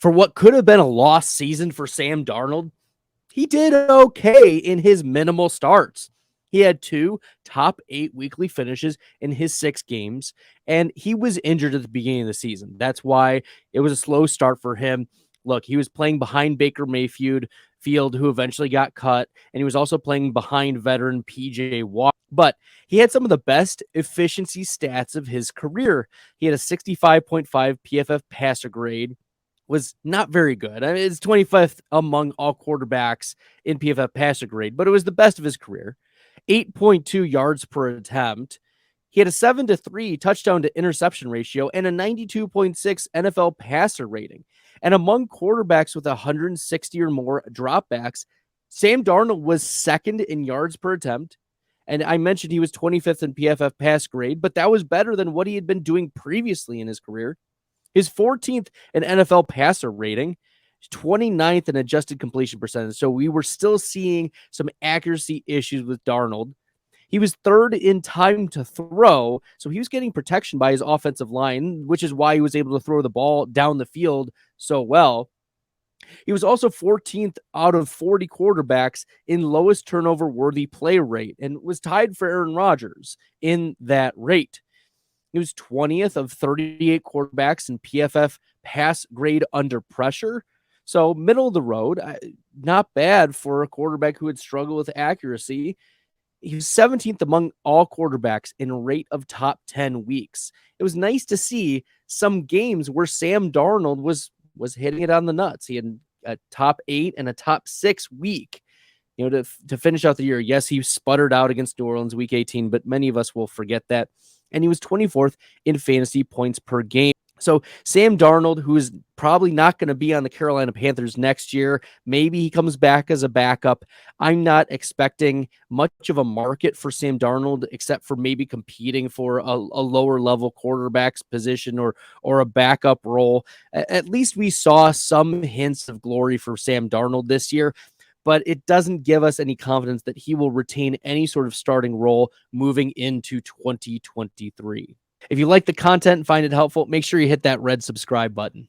For what could have been a lost season for Sam Darnold, he did okay in his minimal starts. He had 2 top 8 weekly finishes in his 6 games, and he was injured at the beginning of the season. That's why it was a slow start for him. Look, he was playing behind Baker Mayfield, who eventually got cut, and he was also playing behind veteran PJ Walker. But he had some of the best efficiency stats of his career. He had a 65.5 PFF passer grade, was not very good. I mean, it's 25th among all quarterbacks in PFF passer grade, but it was the best of his career. 8.2 yards per attempt. He had a 7-3 touchdown to interception ratio and a 92.6 NFL passer rating. And among quarterbacks with 160 or more dropbacks, Sam Darnold was second in yards per attempt. And I mentioned he was 25th in PFF pass grade, but that was better than what he had been doing previously in his career. His 14th in NFL passer rating, 29th in adjusted completion percentage. So we were still seeing some accuracy issues with Darnold. He was 3rd in time to throw, so he was getting protection by his offensive line, which is why he was able to throw the ball down the field so well. He was also 14th out of 40 quarterbacks in lowest turnover-worthy play rate and was tied for Aaron Rodgers in that rate. He was 20th of 38 quarterbacks in PFF pass grade under pressure. So middle of the road, not bad for a quarterback who had struggled with accuracy. He was 17th among all quarterbacks in rate of top 10 weeks. It was nice to see some games where Sam Darnold was hitting it on the nuts. He had a top 8 and a top 6 week, to finish out the year. Yes, he sputtered out against New Orleans week 18, but many of us will forget that. And he was 24th in fantasy points per game. So Sam Darnold, who is probably not going to be on the Carolina Panthers next year, maybe he comes back as a backup. I'm not expecting much of a market for Sam Darnold, except for maybe competing for a lower level quarterback's position or a backup role. At least we saw some hints of glory for Sam Darnold this year, but it doesn't give us any confidence that he will retain any sort of starting role moving into 2023. If you like the content and find it helpful, make sure you hit that red subscribe button.